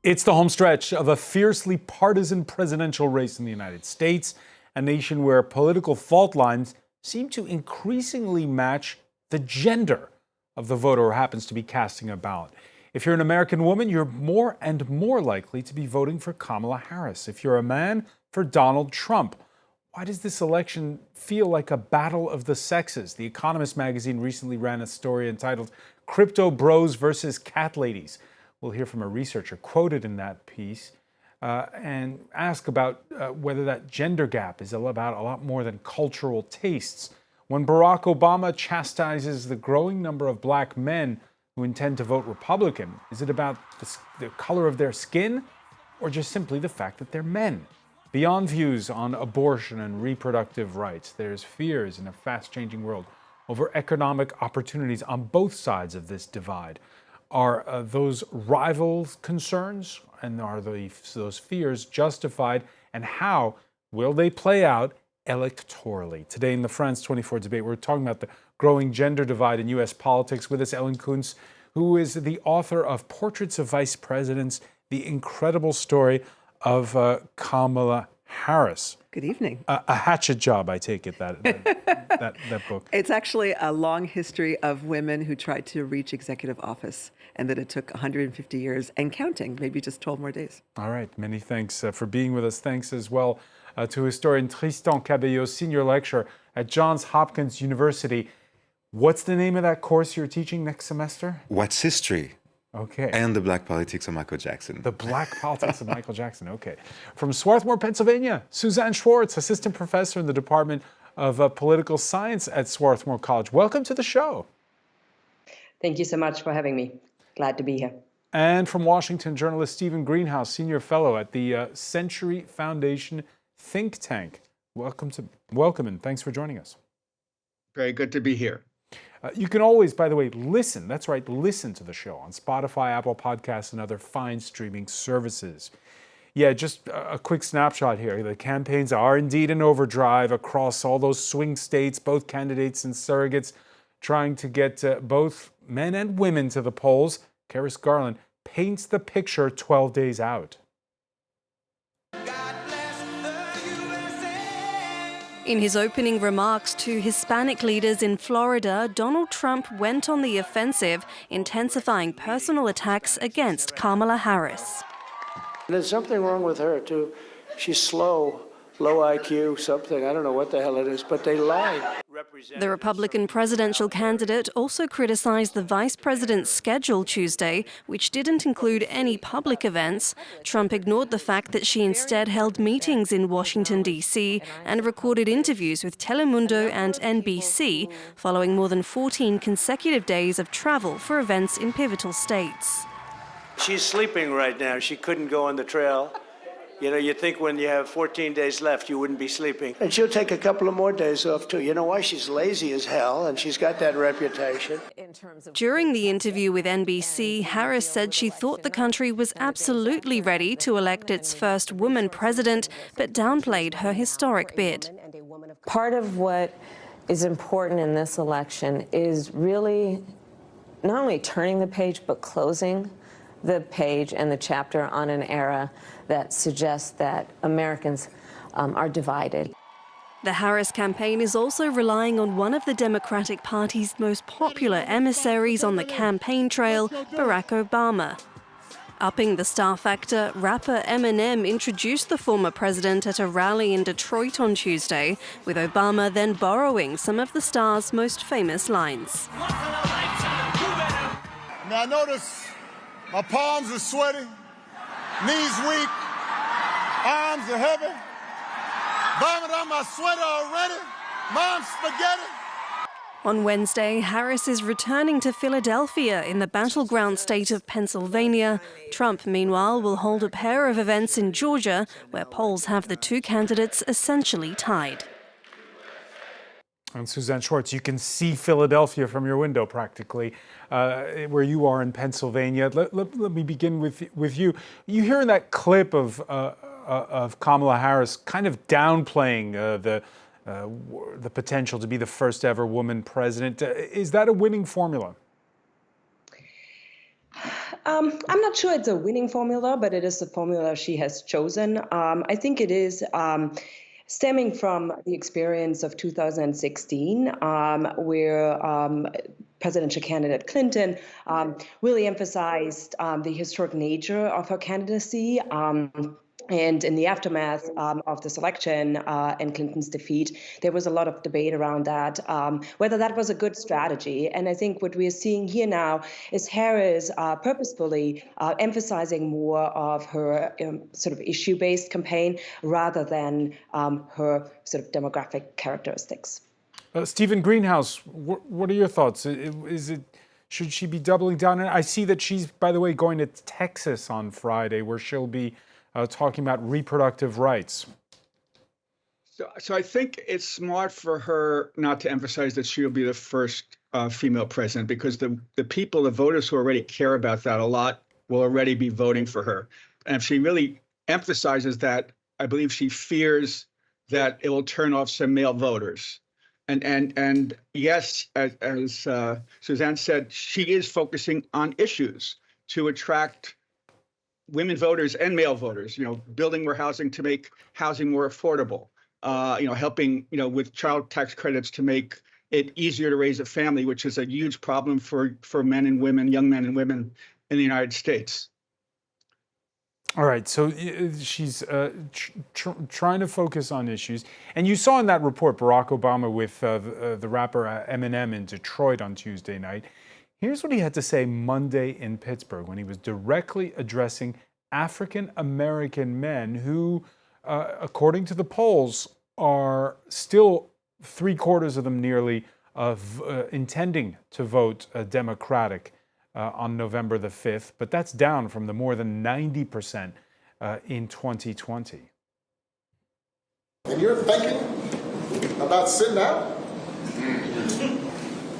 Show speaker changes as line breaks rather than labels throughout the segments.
It's the home stretch of a fiercely partisan presidential race in the United States, a nation where political fault lines seem to increasingly match the gender of the voter who happens to be casting a ballot. If you're an American woman, you're more and more likely to be voting for Kamala Harris. If you're a man, for Donald Trump. Why does this election feel like a battle of the sexes? The Economist magazine recently ran a story entitled "Crypto Bros versus Cat Ladies." We'll hear from a researcher quoted in that piece and ask about whether that gender gap is about a lot more than cultural tastes. When Barack Obama chastises the growing number of black men who intend to vote Republican, is it about the color of their skin or just simply the fact that they're men? Beyond views on abortion and reproductive rights, there's fears in a fast-changing world over economic opportunities on both sides of this divide. Are those rival concerns and are those fears justified, and how will they play out electorally? Today in the France 24 debate, we're talking about the growing gender divide in U.S. politics. With us, Ellen Kuntz, who is the author of Portraits of Vice Presidents, the incredible story of Kamala Harris.
Good evening.
A hatchet job, I take it, that book.
It's actually a long history of women who tried to reach executive office, and that it took 150 years and counting, maybe just 12 more days.
All right. Many thanks for being with us. Thanks as well to historian Tristan Cabello, senior lecturer at Johns Hopkins University. What's the name of that course you're teaching next semester?
What's History?
Okay.
And the Black Politics of Michael Jackson.
The Black Politics of Michael Jackson. Okay. From Swarthmore, Pennsylvania, Suzan Schwarz, assistant professor in the Department of Political Science at Swarthmore College. Welcome to the show.
Thank you so much for having me. Glad to be here.
And from Washington, journalist Stephen Greenhouse, senior fellow at the Century Foundation think tank. Welcome and thanks for joining us.
Very good to be here.
You can always, by the way, listen. That's right, listen to the show on Spotify, Apple Podcasts, and other fine streaming services. Yeah, just a quick snapshot here. The campaigns are indeed in overdrive across all those swing states, both candidates and surrogates trying to get both men and women to the polls. Karis Garland paints the picture 12 days out.
In his opening remarks to Hispanic leaders in Florida, Donald Trump went on the offensive, intensifying personal attacks against Kamala Harris.
There's something wrong with her, too. She's slow, low IQ, something. I don't know what the hell it is, but they lie.
The Republican presidential candidate also criticized the vice president's schedule Tuesday, which didn't include any public events. Trump ignored the fact that she instead held meetings in Washington, D.C. and recorded interviews with Telemundo and NBC, following more than 14 consecutive days of travel for events in pivotal states.
She's sleeping right now. She couldn't go on the trail. You know, you think when you have 14 days left, you wouldn't be sleeping. And she'll take a couple of more days off, too. You know why? She's lazy as hell, and she's got that reputation.
During the interview with NBC, Harris said she thought the country was absolutely ready to elect its first woman president, but downplayed her historic bid.
Part of what is important in this election is really not only turning the page, but closing the page and the chapter on an era that suggests that Americans are divided.
The Harris campaign is also relying on one of the Democratic Party's most popular emissaries on the campaign trail, Barack Obama. Upping the star factor, rapper Eminem introduced the former president at a rally in Detroit on Tuesday, with Obama then borrowing some of the star's most famous lines.
Now notice my palms are sweaty, knees weak, arms are heavy. Vomit on my sweater already. Mom's spaghetti.
On Wednesday, Harris is returning to Philadelphia in the battleground state of Pennsylvania. Trump, meanwhile, will hold a pair of events in Georgia, where polls have the two candidates essentially tied.
And Suzan Schwarz, you can see Philadelphia from your window practically, where you are in Pennsylvania. Let me begin with you. You hear in that clip of Kamala Harris kind of downplaying the potential to be the first ever woman president. Is that a winning formula?
I'm not sure it's a winning formula, but it is the formula she has chosen. I think it is stemming from the experience of 2016, where presidential candidate Clinton really emphasized the historic nature of her candidacy. And in the aftermath of this election and Clinton's defeat, there was a lot of debate around that, whether that was a good strategy. And I think what we are seeing here now is Harris purposefully emphasizing more of her sort of issue-based campaign rather than her sort of demographic characteristics.
Stephen Greenhouse, what are your thoughts? Should she be doubling down? I see that she's, by the way, going to Texas on Friday, where she'll be talking about reproductive rights.
So I think it's smart for her not to emphasize that she'll be the first female president, because the people, the voters who already care about that a lot, will already be voting for her. And if she really emphasizes that, I believe she fears that it will turn off some male voters. And yes, as Suzanne said, she is focusing on issues to attract women voters and male voters, building more housing to make housing more affordable, helping, with child tax credits to make it easier to raise a family, which is a huge problem for men and women, young men and women in the United States.
All right, so she's trying to focus on issues. And you saw in that report Barack Obama with the rapper Eminem in Detroit on Tuesday night. Here's what he had to say Monday in Pittsburgh when he was directly addressing African-American men who, according to the polls, are still 3/4 of them nearly intending to vote Democratic on November the 5th, but that's down from the more than 90% in 2020.
And you're thinking about sitting out?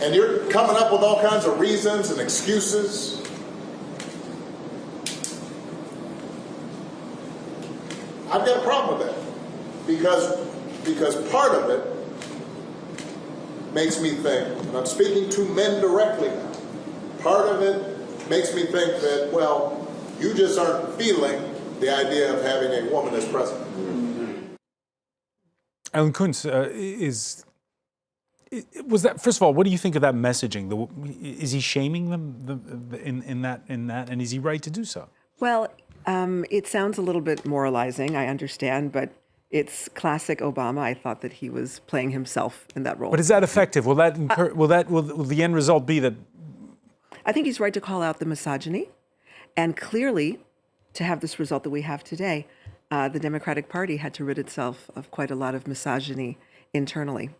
And you're coming up with all kinds of reasons and excuses. I've got a problem with that because part of it makes me think, and I'm speaking to men directly now, part of it makes me think that, well, you just aren't feeling the idea of having a woman as president.
Alan Kuntz, was that, first of all, what do you think of that messaging? Is he shaming them in that, and is he right to do so?
Well, it sounds a little bit moralizing, I understand, but it's classic Obama. I thought that he was playing himself in that role.
But is that effective? Will the end result be that?
I think he's right to call out the misogyny, and clearly, to have this result that we have today, the Democratic Party had to rid itself of quite a lot of misogyny internally.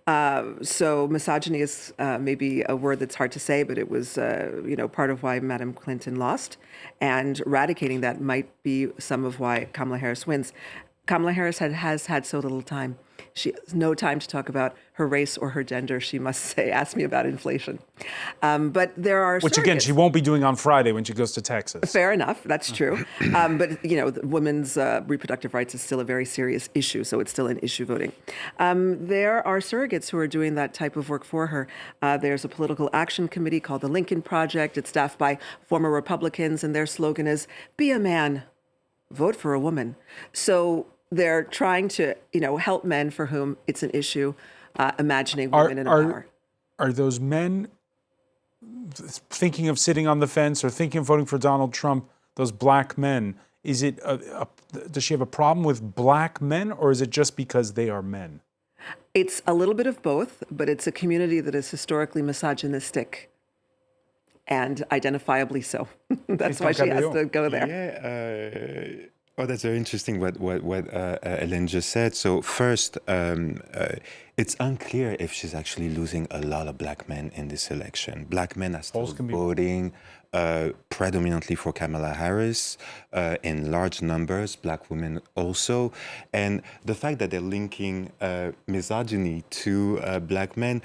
So misogyny is maybe a word that's hard to say, but it was, part of why Madam Clinton lost, and eradicating that might be some of why Kamala Harris wins. Kamala Harris has had so little time. She has no time to talk about her race or her gender. She must say, ask me about inflation. But there are
Which, again, she won't be doing on Friday when she goes to Texas.
Fair enough. That's true. But, women's reproductive rights is still a very serious issue, so it's still an issue voting. There are surrogates who are doing that type of work for her. There's a political action committee called the Lincoln Project. It's staffed by former Republicans, and their slogan is, be a man, vote for a woman. So they're trying to, help men for whom it's an issue, imagining women in power.
Are those men thinking of sitting on the fence or thinking of voting for Donald Trump, those black men? Is it does she have a problem with black men, or is it just because they are men?
It's a little bit of both, but it's a community that is historically misogynistic and identifiably so. That's why she has to go there.
Yeah. Oh, that's very interesting what Ellen just said. So first, it's unclear if she's actually losing a lot of black men in this election. Black men are still voting predominantly for Kamala Harris in large numbers, black women also. And the fact that they're linking misogyny to black men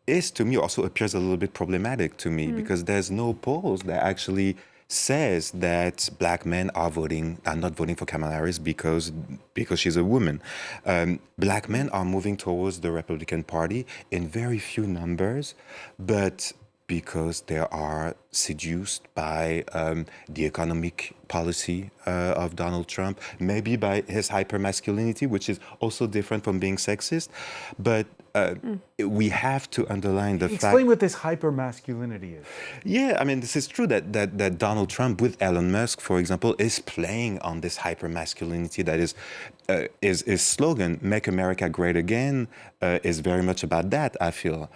is, to me, also appears a little bit problematic to me, because there's no polls that actually says that black men are not voting for Kamala Harris because she's a woman. Black men are moving towards the Republican Party in very few numbers, but because they are seduced by the economic policy of Donald Trump, maybe by his hypermasculinity, which is also different from being sexist. But we have to underline the fact...
Explain what this hypermasculinity is.
Yeah, I mean, this is true that Donald Trump, with Elon Musk, for example, is playing on this hypermasculinity that is his slogan, "Make America Great Again," is very much about that, I feel.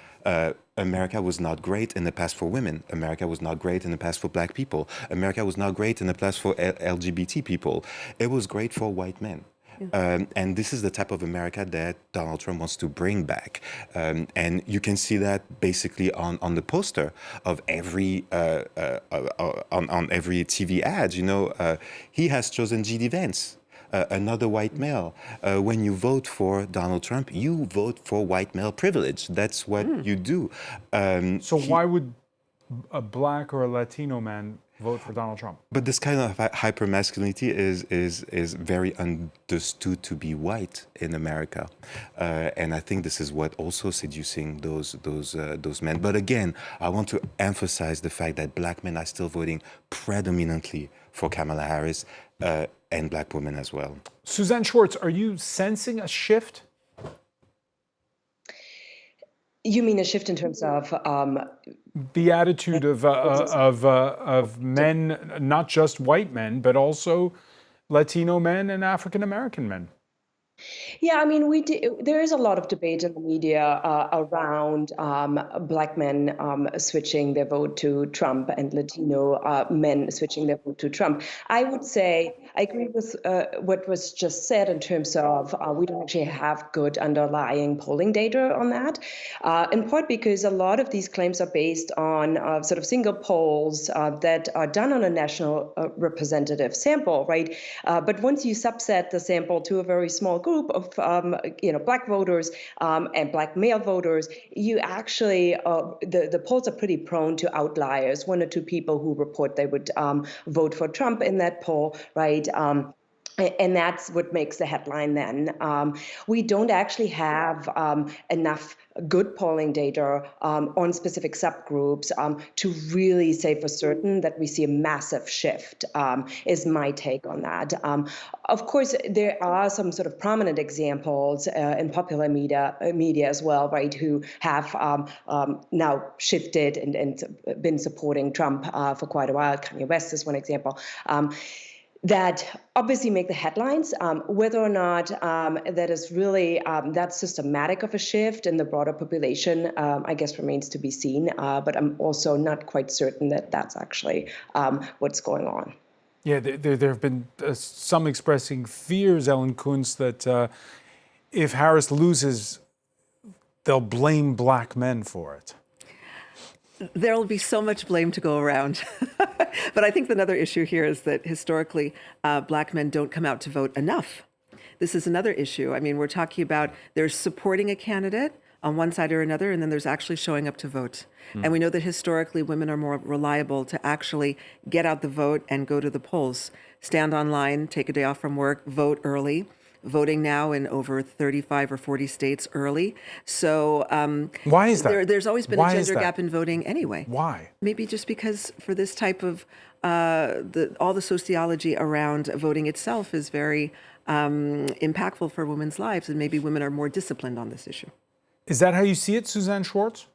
America was not great in the past for women. America was not great in the past for black people. America was not great in the past for LGBT people. It was great for white men. And this is the type of America that Donald Trump wants to bring back. And you can see that basically on the poster of every on every TV ad. You know, he has chosen G.D. Vance, another white male. When you vote for Donald Trump, you vote for white male privilege. That's what you do.
So why would a black or a Latino man vote for Donald Trump?
But this kind of hypermasculinity is very understood to be white in America, and I think this is what also seducing those men. But again, I want to emphasize the fact that black men are still voting predominantly for Kamala Harris, and black women as well.
Suzan Schwarz, are you sensing a shift?
You mean a shift in terms of
the attitude of men, not just white men, but also Latino men and African American men?
Yeah, I mean, there is a lot of debate in the media around black men switching their vote to Trump and Latino men switching their vote to Trump. I would say I agree with what was just said in terms of we don't actually have good underlying polling data on that, in part because a lot of these claims are based on sort of single polls that are done on a national representative sample, right? But once you subset the sample to a very small group of black voters and black male voters, you actually the polls are pretty prone to outliers. One or two people who report they would vote for Trump in that poll, right? And that's what makes the headline then. We don't actually have enough good polling data on specific subgroups to really say for certain that we see a massive shift, is my take on that. Of course, there are some sort of prominent examples in popular media as well, right, who have now shifted and been supporting Trump for quite a while. Kanye West is one example. That obviously make the headlines. Whether or not that is really that systematic of a shift in the broader population, I guess remains to be seen. But I'm also not quite certain that that's actually what's going on.
Yeah, there have been some expressing fears, Ellen Kuntz, that if Harris loses, they'll blame black men for it.
There'll be so much blame to go around. But I think another issue here is that historically, black men don't come out to vote enough. This is another issue. I mean, we're talking about there's supporting a candidate on one side or another, and then there's actually showing up to vote. And we know that historically, women are more reliable to actually get out the vote and go to the polls, stand online, take a day off from work, vote early. Voting now in over 35 or 40 states early. So
why is that?
There's always been a gender gap in voting anyway.
Why?
Maybe just because for this type of all the sociology around voting itself is very impactful for women's lives, and maybe women are more disciplined on this issue.
Is that how you see it, Suzan Schwarz?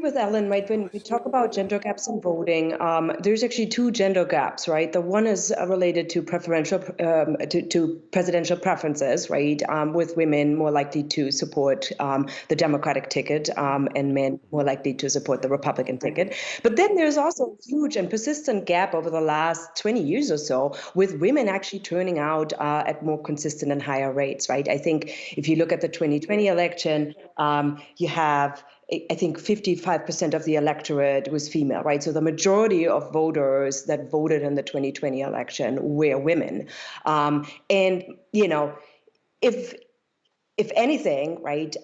With Ellen, right, when we talk about gender gaps in voting, there's actually two gender gaps, right? The one is related to preferential to presidential preferences, right? With women more likely to support the Democratic ticket and men more likely to support the Republican ticket. But then there's also a huge and persistent gap over the last 20 years or so with women actually turning out at more consistent and higher rates, right? I think if you look at the 2020 election, you have I think 55% of the electorate was female, right? So the majority of voters that voted in the 2020 election were women. And, you know, if anything, right,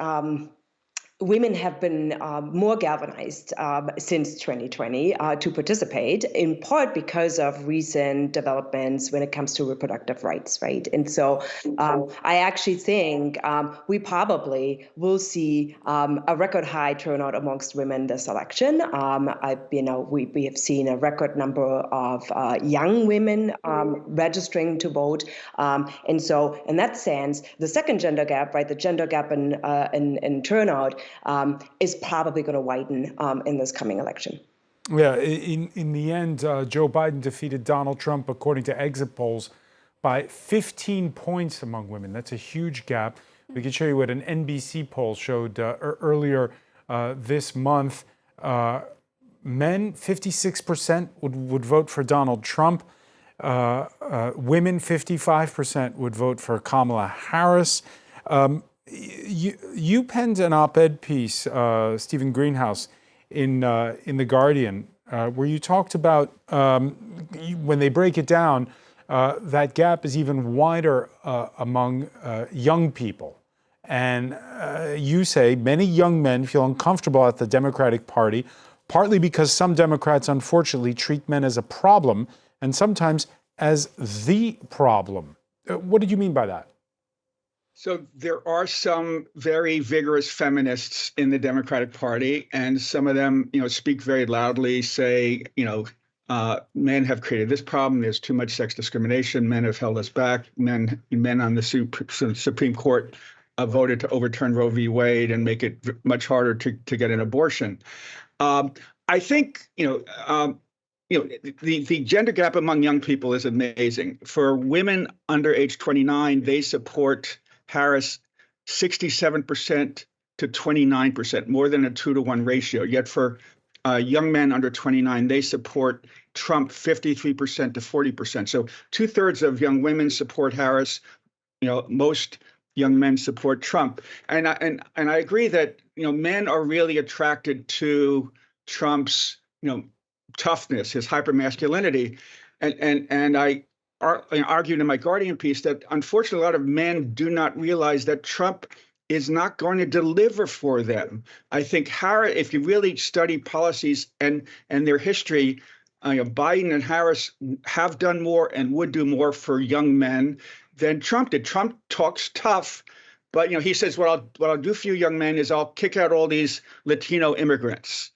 women have been more galvanized since 2020 to participate, in part because of recent developments when it comes to reproductive rights, right? And so I actually think we probably will see a record high turnout amongst women this election. We have seen a record number of young women registering to vote, and so in that sense, the second gender gap, right, the gender gap in turnout, is probably going to widen in this coming election.
Yeah, in the end, Joe Biden defeated Donald Trump, according to exit polls, by 15 points among women. That's a huge gap. We can show you what an NBC poll showed earlier this month. Men, 56% would vote for Donald Trump. Women, 55% would vote for Kamala Harris. You penned an op-ed piece, Stephen Greenhouse, in The Guardian, where you talked about when they break it down, that gap is even wider among young people. And you say many young men feel uncomfortable at the Democratic Party, partly because some Democrats unfortunately treat men as a problem and sometimes as the problem. What did you mean by that?
So there are some very vigorous feminists in the Democratic Party, and some of them, speak very loudly, say, men have created this problem. There's too much sex discrimination. Men have held us back. Men on the Supreme Court voted to overturn Roe v. Wade and make it much harder to get an abortion. I think, the gender gap among young people is amazing. For women under age 29, they support Harris 67% to 29%, more than a 2-to-1 ratio. Yet for young men under 29, they support Trump 53% to 40%. So 2/3 of young women support Harris. Most young men support Trump. And I agree that men are really attracted to Trump's toughness, his hypermasculinity, and I argued in my Guardian piece that unfortunately a lot of men do not realize that Trump is not going to deliver for them. I think Harris, if you really study policies and their history, Biden and Harris have done more and would do more for young men than Trump did. Trump talks tough, but he says what I'll do for you young men is I'll kick out all these Latino immigrants.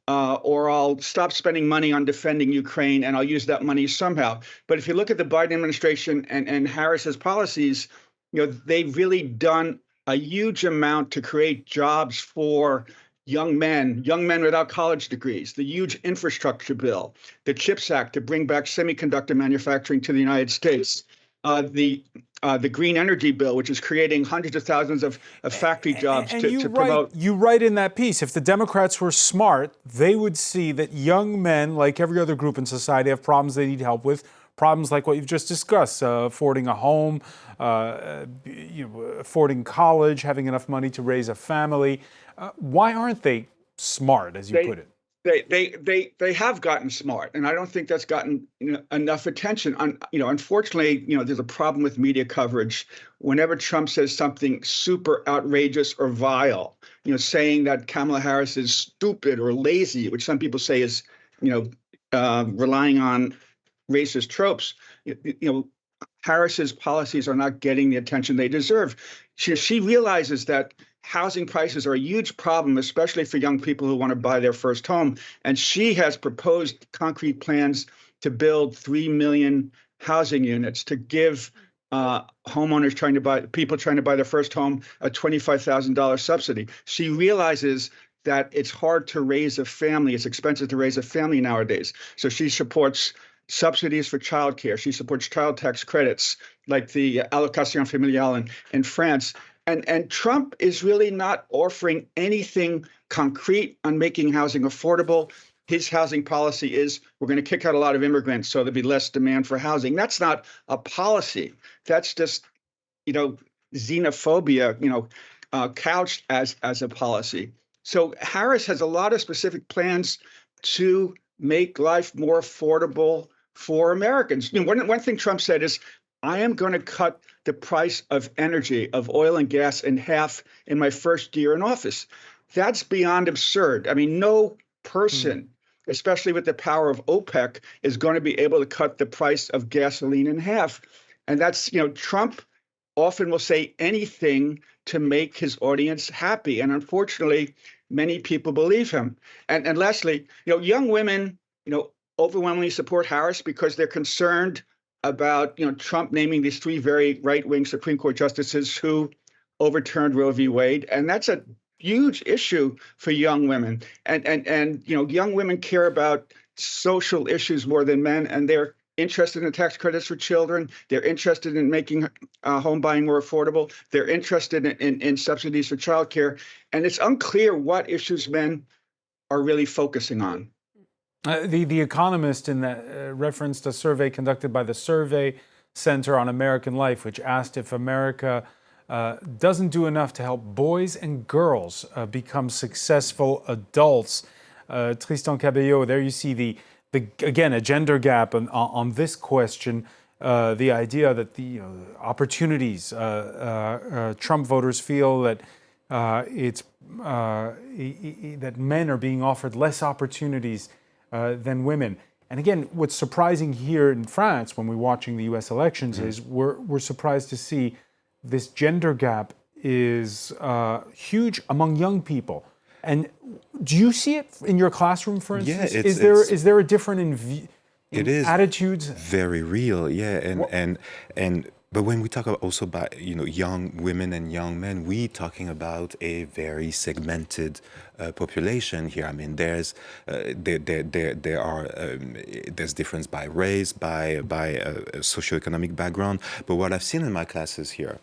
Or I'll stop spending money on defending Ukraine and I'll use that money somehow. But if you look at the Biden administration and Harris's policies, they've really done a huge amount to create jobs for young men without college degrees, the huge infrastructure bill, the CHIPS Act to bring back semiconductor manufacturing to the United States, the green energy bill, which is creating hundreds of thousands of factory jobs to promote.
You write in that piece, if the Democrats were smart, they would see that young men, like every other group in society, have problems they need help with. Problems like what you've just discussed, affording a home, affording college, having enough money to raise a family. Why aren't they smart, as you put it?
They have gotten smart, and I don't think that's gotten enough attention. Unfortunately, there's a problem with media coverage. Whenever Trump says something super outrageous or vile, saying that Kamala Harris is stupid or lazy, which some people say is, relying on racist tropes, Harris's policies are not getting the attention they deserve. She realizes that housing prices are a huge problem, especially for young people who want to buy their first home. And she has proposed concrete plans to build 3 million housing units to give homeowners people trying to buy their first home a $25,000 subsidy. She realizes that it's hard to raise a family. It's expensive to raise a family nowadays. So she supports subsidies for childcare. She supports child tax credits like the allocation familiale in France. And Trump is really not offering anything concrete on making housing affordable. His housing policy is we're going to kick out a lot of immigrants so there'll be less demand for housing. That's not a policy. That's just, xenophobia, couched as a policy. So Harris has a lot of specific plans to make life more affordable for Americans. One thing Trump said is, I am going to cut the price of energy, of oil and gas, in half in my first year in office. that's beyond absurd. I mean, no person, especially with the power of OPEC, is going to be able to cut the price of gasoline in half. And that's, Trump often will say anything to make his audience happy. And unfortunately, many people believe him. And lastly, young women, overwhelmingly support Harris because they're concerned about, Trump naming these 3 very right-wing Supreme Court justices who overturned Roe v. Wade. And that's a huge issue for young women. And young women care about social issues more than men, and they're interested in tax credits for children. They're interested in making home buying more affordable. They're interested in subsidies for childcare. And it's unclear what issues men are really focusing on.
The Economist in that referenced a survey conducted by the Survey Center on American Life, which asked if America doesn't do enough to help boys and girls become successful adults. Tristan Cabello, there you see again, a gender gap on this question. The idea that the opportunities, Trump voters feel that that men are being offered less opportunities than women. And again, what's surprising here in France when we're watching the U.S. elections is we're surprised to see this gender gap is huge among young people. And do you see it in your classroom, for instance?
Yeah,
is there a difference in attitudes?
Very real, yeah. But when we talk also about young women and young men, we're talking about a very segmented population here. I mean, there's difference by race, by socioeconomic background. But what I've seen in my classes here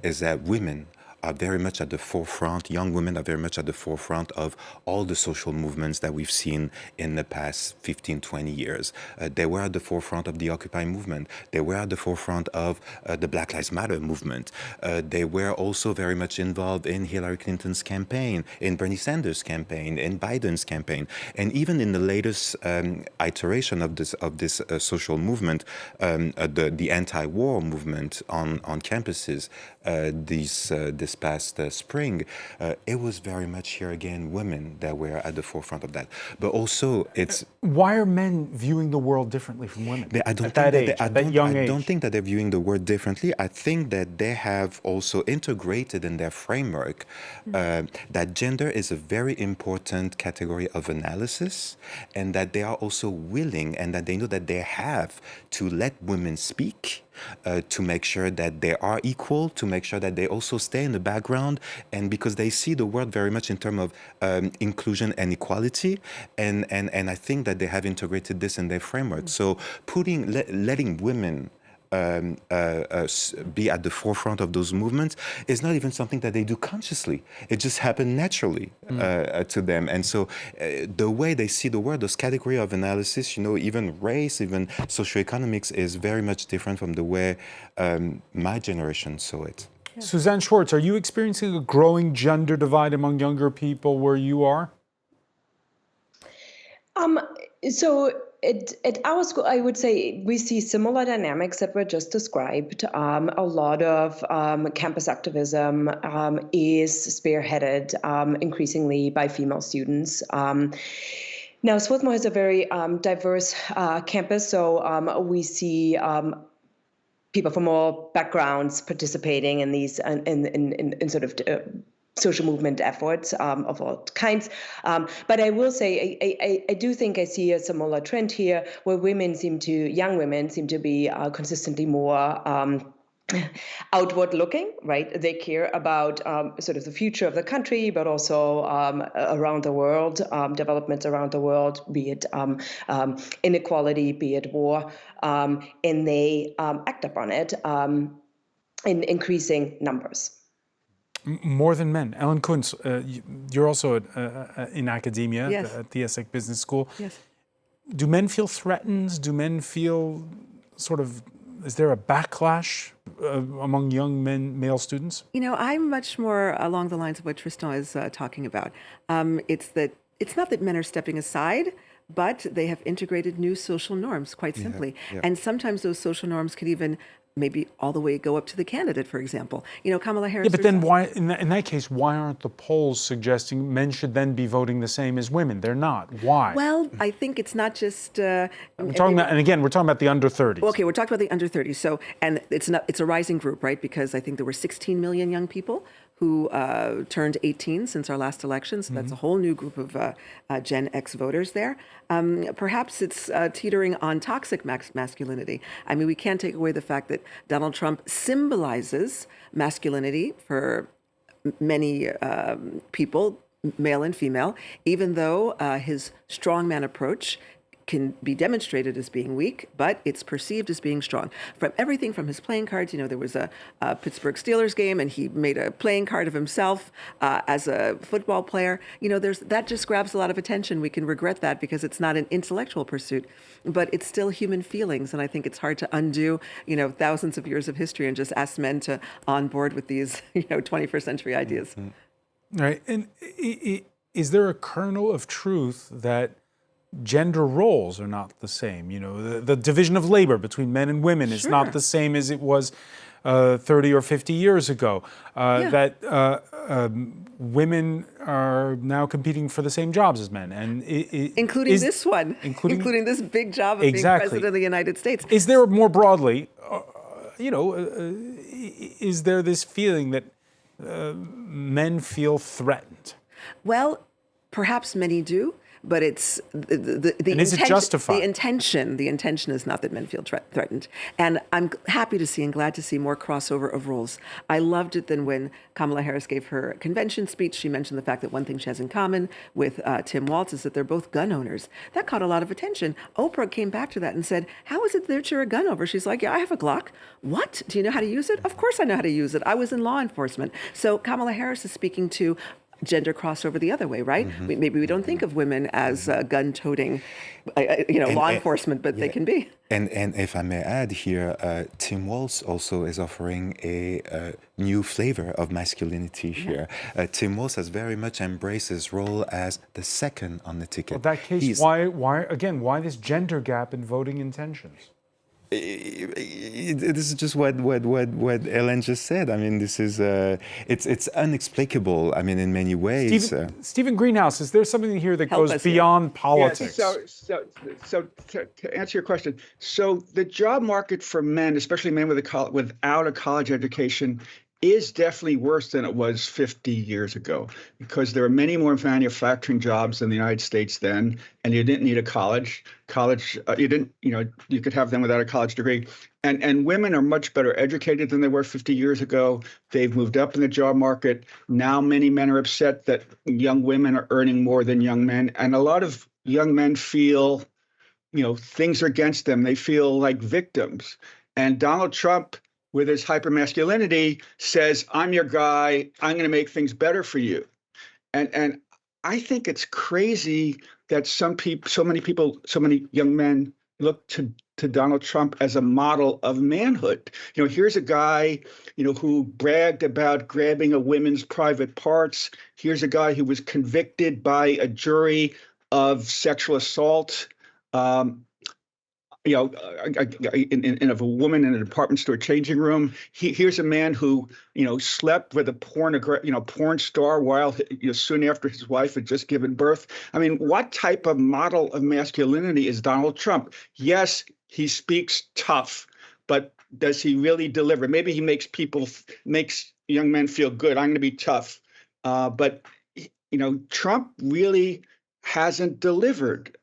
is that women are very much at the forefront, young women are very much at the forefront of all the social movements that we've seen in the past 15, 20 years. They were at the forefront of the Occupy movement. They were at the forefront of the Black Lives Matter movement. They were also very much involved in Hillary Clinton's campaign, in Bernie Sanders' campaign, in Biden's campaign. And even in the latest iteration of this social movement, the anti-war movement on campuses, this past spring, it was very much here again women that were at the forefront of that. But also, it's
why are men viewing the world differently from women?
I don't think that they're viewing the world differently. I think that they have also integrated in their framework that gender is a very important category of analysis, and that they are also willing and that they know that they have to let women speak. To make sure that they are equal, to make sure that they also stay in the background, and because they see the world very much in terms of inclusion and equality, and I think that they have integrated this in their framework. So letting women be at the forefront of those movements is not even something that they do consciously. It just happened naturally to them. And so the way they see the world, those category of analysis, even race, even socioeconomics is very much different from the way my generation saw it.
Yeah. Suzan Schwarz, are you experiencing a growing gender divide among younger people where you are?
So at our school, I would say we see similar dynamics that were just described. A lot of campus activism is spearheaded increasingly by female students. Now, Swarthmore has a very diverse campus, so we see people from all backgrounds participating in these in sort of social movement efforts of all kinds. But I will say, I do think I see a similar trend here where young women seem to be consistently more outward looking, right? They care about sort of the future of the country, but also around the world, developments around the world, be it inequality, be it war, and they act upon it in increasing numbers.
More than men. Ellen Kuntz, you're also in academia at the Essex Business School.
Yes.
Do men feel threatened? Do men feel is there a backlash among young male students?
I'm much more along the lines of what Tristan is talking about. It's not that men are stepping aside, but they have integrated new social norms, quite simply.
yeah.
And sometimes those social norms could even maybe all the way go up to the candidate, for example. You know, Kamala Harris.
Yeah, but then why, in that case, why aren't the polls suggesting men should then be voting the same as women? They're not. Why?
Well, I think it's not just.
We're talking about, and again, we're talking about the under 30s.
Okay, we're talking about the under 30s. So, and it's a rising group, right? Because I think there were 16 million young people who turned 18 since our last election. So that's a whole new group of Gen X voters there. Perhaps it's teetering on toxic masculinity. I mean, we can't take away the fact that Donald Trump symbolizes masculinity for many people, male and female, even though his strongman approach can be demonstrated as being weak, but it's perceived as being strong. From everything from his playing cards, you know, there was a Pittsburgh Steelers game and he made a playing card of himself as a football player. You know, that just grabs a lot of attention. We can regret that because it's not an intellectual pursuit, but it's still human feelings. And I think it's hard to undo, you know, thousands of years of history and just ask men to on board with these, you know, 21st century ideas.
Right. And is there a kernel of truth that gender roles are not the same? You know, the division of labor between men and women is not the same as it was 30 or 50 years ago. That women are now competing for the same jobs as men, and
including this one, including this big job of being president of the United States.
Is there more broadly, you know, is there this feeling that men feel threatened?
Well, perhaps many do. But it's the
and is it justified?
The intention is not that men feel threatened. And I'm happy to see and glad to see more crossover of roles. I loved it then when Kamala Harris gave her convention speech. She mentioned the fact that one thing she has in common with Tim Walz is that they're both gun owners. That caught a lot of attention. Oprah came back to that and said, "How is it that you're a gun owner?" She's like, "Yeah, I have a Glock." "What? Do you know how to use it?" "Of course I know how to use it. I was in law enforcement." So Kamala Harris is speaking to gender crossover the other way, right? Maybe we don't think of women as gun-toting, law enforcement, but they can be.
And if I may add here, Tim Walz also is offering a new flavor of masculinity here. Tim Walz has very much embraced his role as the second on the ticket.
Well, that case, why this gender gap in voting intentions?
This is just what Ellen just said. I mean, this is it's unexplicable. I mean, in many ways.
Stephen Greenhouse, is there something here that goes beyond politics?
Yes, so to answer your question, so the job market for men, especially men without a college education, is definitely worse than it was 50 years ago, because there are many more manufacturing jobs in the United States then, and you didn't need a college. You could have them without a college degree. And women are much better educated than they were 50 years ago. They've moved up in the job market. Now many men are upset that young women are earning more than young men. And a lot of young men feel, things are against them. They feel like victims. And Donald Trump, with his hypermasculinity, says, "I'm your guy. I'm going to make things better for you." And I think it's crazy that so many young men look to Donald Trump as a model of manhood. Here's a guy, who bragged about grabbing a woman's private parts. Here's a guy who was convicted by a jury of sexual assault. Of a woman in a department store changing room. Here's a man who, slept with a porn star while soon after his wife had just given birth. I mean, what type of model of masculinity is Donald Trump? Yes, he speaks tough, but does he really deliver? Maybe he makes young men feel good. I'm going to be tough, but Trump really hasn't delivered.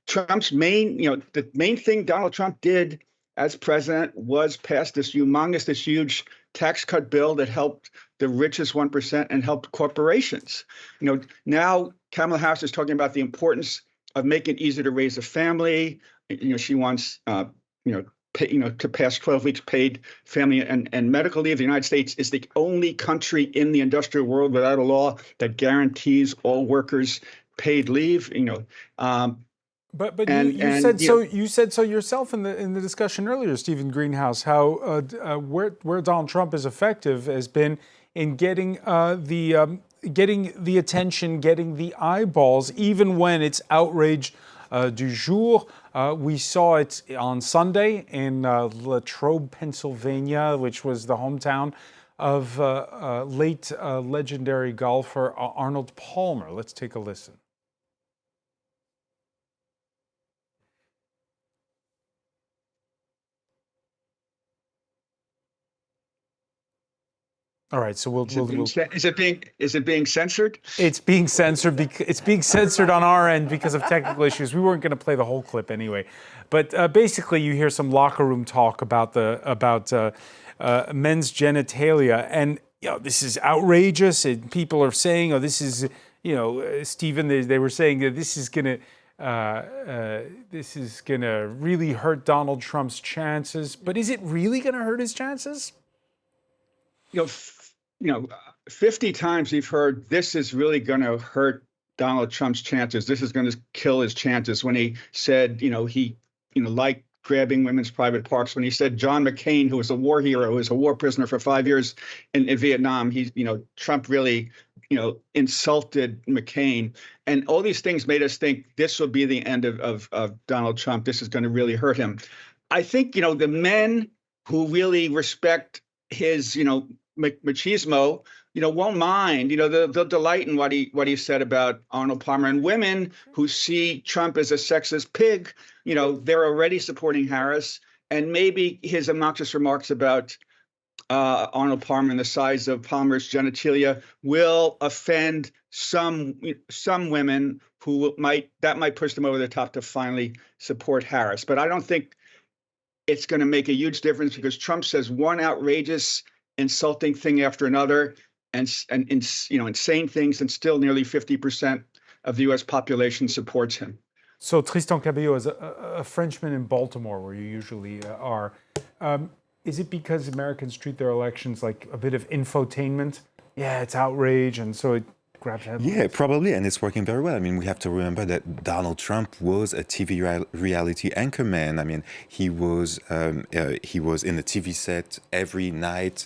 Trump's the main thing Donald Trump did as president was pass this huge tax cut bill that helped the richest 1% and helped corporations. Now Kamala Harris is talking about the importance of making it easier to raise a family. She wants, to pass 12 weeks paid family and medical leave. The United States is the only country in the industrial world without a law that guarantees all workers paid leave.
But you said so yourself in the discussion earlier, Stephen Greenhouse, how where Donald Trump is effective has been in getting the getting the attention, getting the eyeballs, even when it's outrage du jour. We saw it on Sunday in Latrobe, Pennsylvania, which was the hometown of late legendary golfer Arnold Palmer. Let's take a listen. All right, so we'll.
Is it being censored?
It's being censored. It's being censored on our end because of technical issues. We weren't going to play the whole clip anyway, but basically, you hear some locker room talk about men's genitalia, and this is outrageous. And people are saying, "Oh, this is," Stephen. They were saying that this is going to really hurt Donald Trump's chances. But is it really going to hurt his chances?
50 times we've heard this is really going to hurt Donald Trump's chances. This is going to kill his chances. When he said, he liked grabbing women's private parts. When he said John McCain, who was a war hero, who was a war prisoner for 5 years in Vietnam, Trump really, insulted McCain. And all these things made us think this will be the end of Donald Trump. This is going to really hurt him. I think, the men who really respect his, machismo, won't mind. They'll delight in what he said about Arnold Palmer. And women who see Trump as a sexist pig, they're already supporting Harris. And maybe his obnoxious remarks about Arnold Palmer and the size of Palmer's genitalia will offend some women who might push them over the top to finally support Harris. But I don't think it's going to make a huge difference because Trump says one outrageous, insulting thing after another, and insane things, and still nearly 50% of the U.S. population supports him.
So Tristan Cabello, as a Frenchman in Baltimore, where you usually are, is it because Americans treat their elections like a bit of infotainment? Yeah, it's outrage, and so it grabs headlines.
Yeah, probably, and it's working very well. I mean, we have to remember that Donald Trump was a TV reality anchorman. I mean, he was in the TV set every night,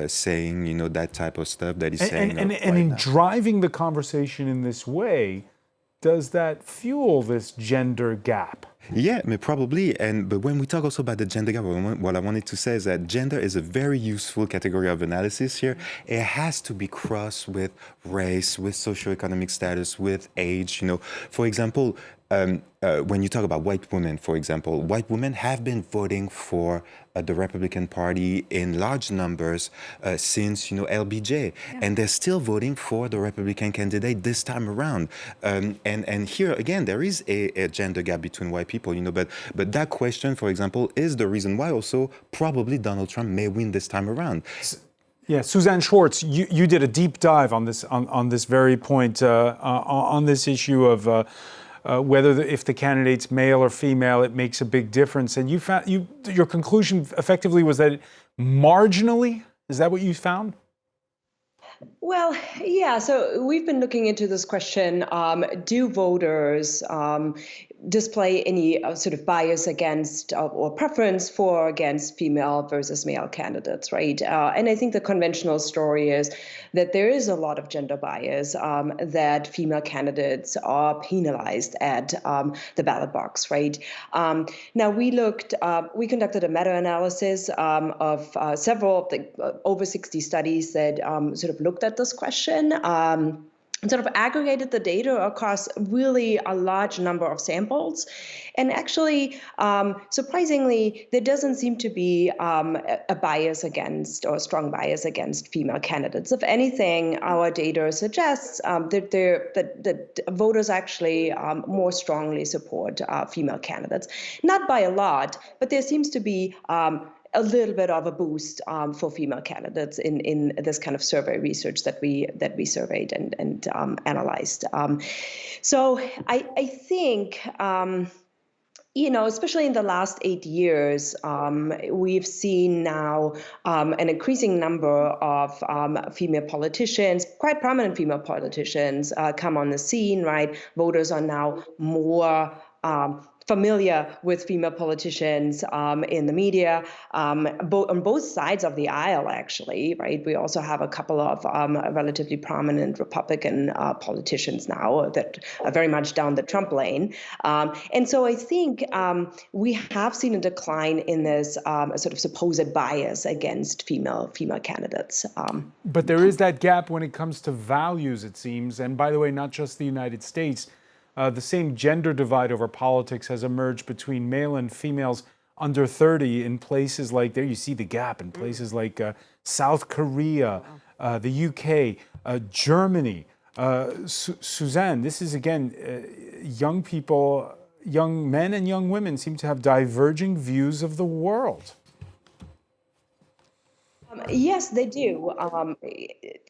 saying that type of stuff that he's saying.
And in driving the conversation in this way, does that fuel this gender gap?
Yeah, probably. But when we talk also about the gender gap, what I wanted to say is that gender is a very useful category of analysis here. It has to be crossed with race, with socioeconomic status, with age. For example, when you talk about white women, for example, white women have been voting for the Republican Party in large numbers since, LBJ. Yeah. And they're still voting for the Republican candidate this time around. And here, again, there is a gender gap between white people, but that question, for example, is the reason why also probably Donald Trump may win this time around.
Yeah, Suzan Schwarz, you did a deep dive on this very point, on this issue of whether if the candidate's male or female, it makes a big difference. And your conclusion effectively was that marginally, is that what you found?
Well, yeah. So we've been looking into this question. Do voters display any sort of bias against or preference for against female versus male candidates, right? And I think the conventional story is that there is a lot of gender bias, that female candidates are penalized at the ballot box, right? Now, we conducted a meta-analysis of several, over 60 studies that sort of looked at this question. Sort of aggregated the data across really a large number of samples. And actually, surprisingly, there doesn't seem to be a bias against or a strong bias against female candidates. If anything, our data suggests that voters actually more strongly support female candidates. Not by a lot, but there seems to be a little bit of a boost for female candidates in this kind of survey research that we surveyed and analyzed. So I think, especially in the last 8 years, we've seen now an increasing number of female politicians, quite prominent female politicians, come on the scene, right? Voters are now more familiar with female politicians in the media, on both sides of the aisle, actually, right? We also have a couple of relatively prominent Republican politicians now that are very much down the Trump lane. And so I think we have seen a decline in this sort of supposed bias against female candidates.
But there is that gap when it comes to values, it seems. And by the way, not just the United States. The same gender divide over politics has emerged between male and females under 30 in places like, there you see the gap, in places like South Korea, the UK, Germany. Suzanne, this is again, young people, young men and young women seem to have diverging views of the world.
Yes, they do.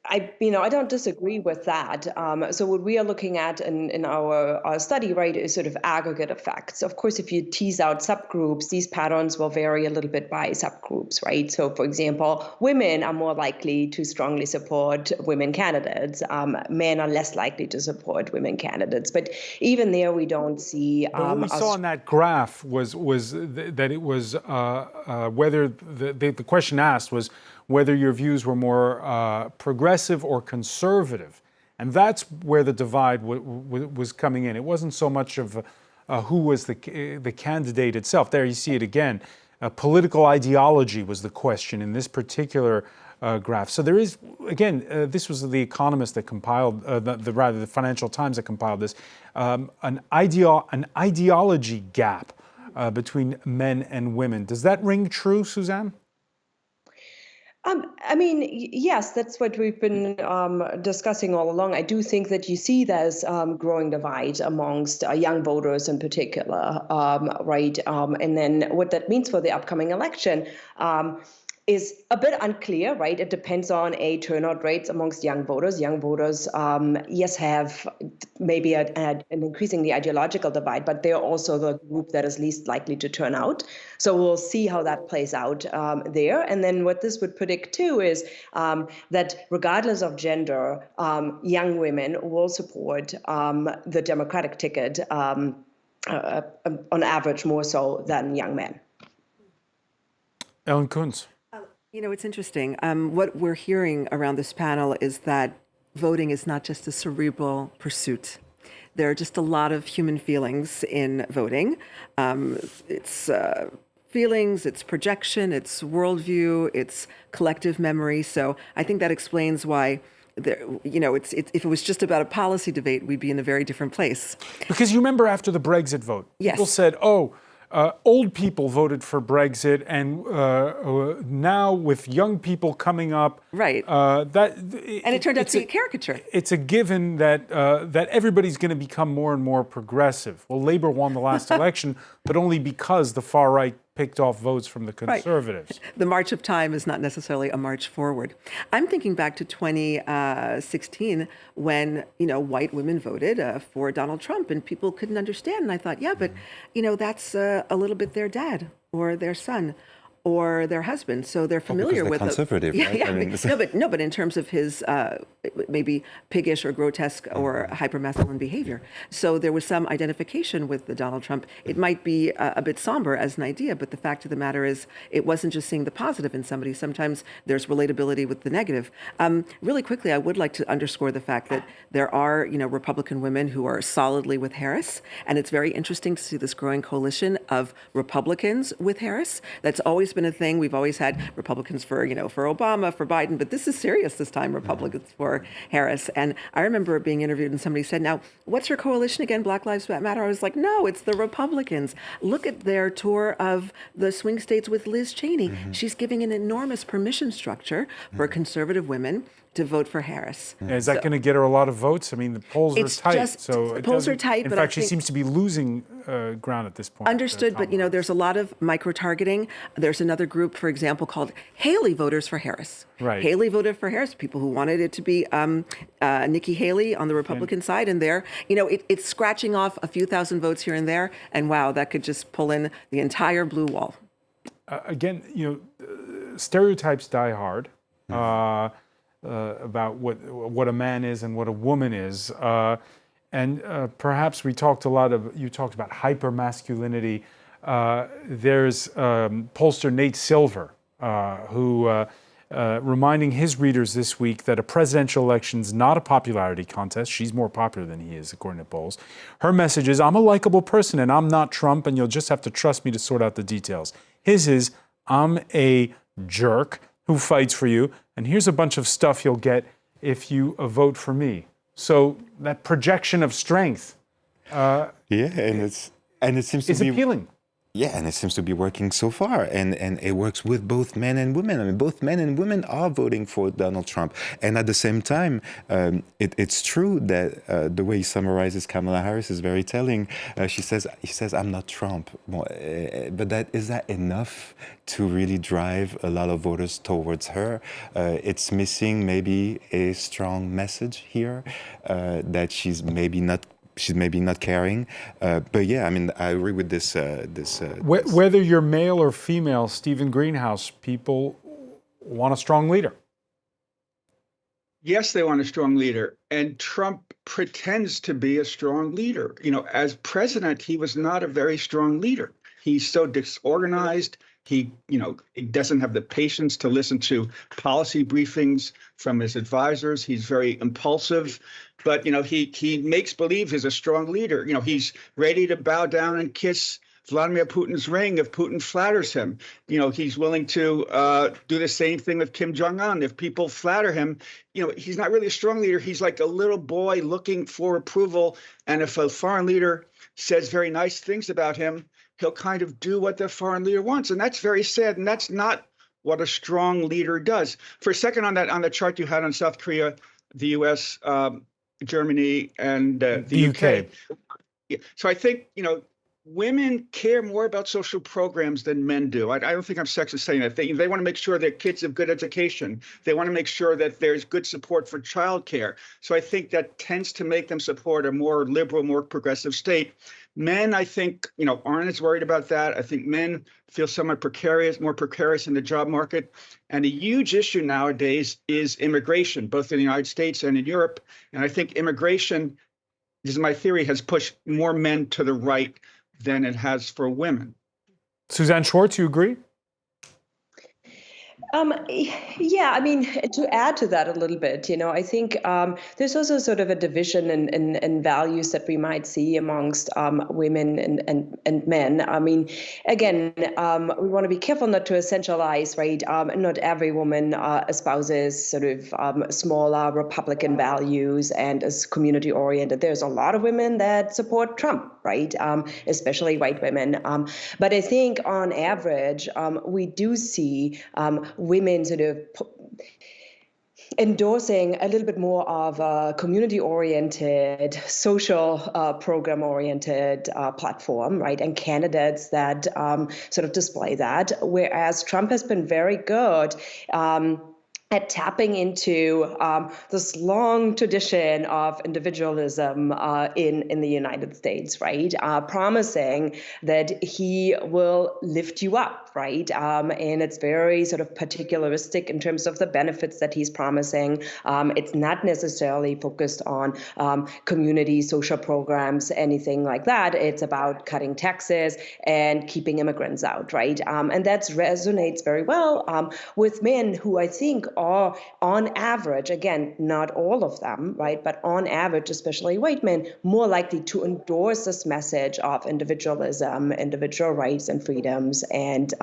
I don't disagree with that. So what we are looking at in our study, right, is sort of aggregate effects. Of course, if you tease out subgroups, these patterns will vary a little bit by subgroups, right? So, for example, women are more likely to strongly support women candidates. Men are less likely to support women candidates. But even there, we don't see.
What we saw on that graph was that it was whether the question asked was whether your views were more progressive or conservative. And that's where the divide was coming in. It wasn't so much of who was the candidate itself. There you see it again. Political ideology was the question in this particular graph. So there is, again, this was The Economist that compiled, the Financial Times that compiled this, an ideology gap between men and women. Does that ring true, Suzanne?
Yes, that's what we've been discussing all along. I do think that you see there's growing divide amongst young voters in particular, right? And then what that means for the upcoming election is a bit unclear, right? It depends on turnout rates amongst young voters. Young voters, yes, have maybe an increasingly ideological divide, but they're also the group that is least likely to turn out. So we'll see how that plays out there. And then what this would predict too is that regardless of gender, young women will support the Democratic ticket on average more so than young men.
Ellen Kuntz.
It's interesting. What we're hearing around this panel is that voting is not just a cerebral pursuit. There are just a lot of human feelings in voting. It's feelings, it's projection, it's worldview, it's collective memory. So I think that explains why if it was just about a policy debate, we'd be in a very different place.
Because you remember after the Brexit vote,
yes,
people said, old people voted for Brexit, and now with young people coming up,
right? And it turned out to be a caricature.
It's a given that everybody's going to become more and more progressive. Well, Labour won the last election, but only because the far right picked off votes from the Conservatives.
Right. The march of time is not necessarily a march forward. I'm thinking back to 2016 when, white women voted for Donald Trump and people couldn't understand. And I thought, yeah, but, that's a little bit their dad or their son or their husband, so they're familiar with
conservative, right?
Yeah, but in terms of his maybe piggish or grotesque or hypermasculine behavior, so there was some identification with the Donald Trump. It might be a bit somber as an idea, but the fact of the matter is, it wasn't just seeing the positive in somebody. Sometimes there's relatability with the negative. Really quickly, I would like to underscore the fact that there are, Republican women who are solidly with Harris, and it's very interesting to see this growing coalition of Republicans with Harris. That's always been a thing. We've always had Republicans for Obama, for Biden, but this is serious this time, Republicans for Harris. And I remember being interviewed and somebody said, now, what's your coalition again, Black Lives Matter? I was like, no, it's the Republicans. Look at their tour of the swing states with Liz Cheney. Mm-hmm. She's giving an enormous permission structure for conservative women to vote for Harris.
Yeah, is that going to get her a lot of votes? I mean, the polls are tight.
Polls are tight.
In fact, she seems to be losing ground at this point.
Understood, but there's a lot of micro-targeting. There's another group, for example, called Haley voters for Harris.
Right.
Haley voted for Harris, people who wanted it to be Nikki Haley on the Republican side, and it's scratching off a few thousand votes here and there, and wow, that could just pull in the entire blue wall.
Again, stereotypes die hard. About what a man is and what a woman is. and perhaps you talked about hypermasculinity. There's pollster Nate Silver, who reminding his readers this week that a presidential election is not a popularity contest. She's more popular than he is, according to polls. Her message is, I'm a likable person and I'm not Trump, and you'll just have to trust me to sort out the details. His is, I'm a jerk who fights for you, and here's a bunch of stuff you'll get if you vote for me. So that projection of strength
and it seems to
is
be
appealing.
Yeah, and it seems to be working so far, and it works with both men and women. I mean, both men and women are voting for Donald Trump, and at the same time, it's true that the way he summarizes Kamala Harris is very telling. She says, "I'm not Trump," but is that enough to really drive a lot of voters towards her? It's missing maybe a strong message here that she's maybe not carrying, but yeah, I mean, I agree with this.
Whether you're male or female, Stephen Greenhouse, people want a strong leader.
Yes, they want a strong leader, and Trump pretends to be a strong leader. You know, as president, he was not a very strong leader. He's so disorganized. He doesn't have the patience to listen to policy briefings from his advisors. He's very impulsive, but he makes believe he's a strong leader. He's ready to bow down and kiss Vladimir Putin's ring if Putin flatters him. He's willing to do the same thing with Kim Jong-un if people flatter him. He's not really a strong leader. He's like a little boy looking for approval, and if a foreign leader says very nice things about him, he'll kind of do what the foreign leader wants. And that's very sad. And that's not what a strong leader does. For a second, on the chart you had on South Korea, the US, Germany, and the UK. Yeah. So I think, women care more about social programs than men do. I don't think I'm sexist saying that. They want to make sure that kids have good education. They want to make sure that there's good support for childcare. So I think that tends to make them support a more liberal, more progressive state. Men, I think, aren't as worried about that. I think men feel somewhat more precarious in the job market. And a huge issue nowadays is immigration, both in the United States and in Europe. And I think immigration, this is my theory, has pushed more men to the right than it has for women.
Suzan Schwarz, you agree?
Yeah, I mean, to add to that a little bit, I think there's also sort of a division in values that we might see amongst women and men. I mean, again, we want to be careful not to essentialize, right? Not every woman espouses sort of smaller Republican values and is community oriented. There's a lot of women that support Trump, right? Especially white women. But I think on average, we do see women sort of endorsing a little bit more of a community-oriented, social program-oriented platform, right? And candidates that sort of display that, whereas Trump has been very good at tapping into this long tradition of individualism in the United States, right? Promising that he will lift you up, right? And it's very sort of particularistic in terms of the benefits that he's promising. It's not necessarily focused on community social programs, anything like that. It's about cutting taxes and keeping immigrants out, right? And that resonates very well with men who I think are on average, again, not all of them, right, but on average, especially white men, more likely to endorse this message of individualism, individual rights and freedoms, and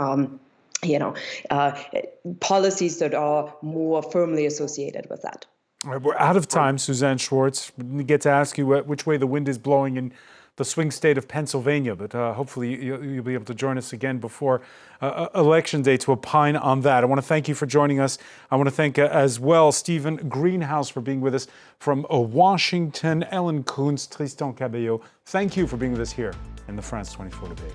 policies that are more firmly associated with that.
All right, we're out of time, Suzan Schwarz. We get to ask you which way the wind is blowing in the swing state of Pennsylvania, but hopefully you'll be able to join us again before Election Day to opine on that. I want to thank you for joining us. I want to thank as well Stephen Greenhouse for being with us from Washington, Ellen Kuntz, Tristan Cabello. Thank you for being with us here in the France 24 debate.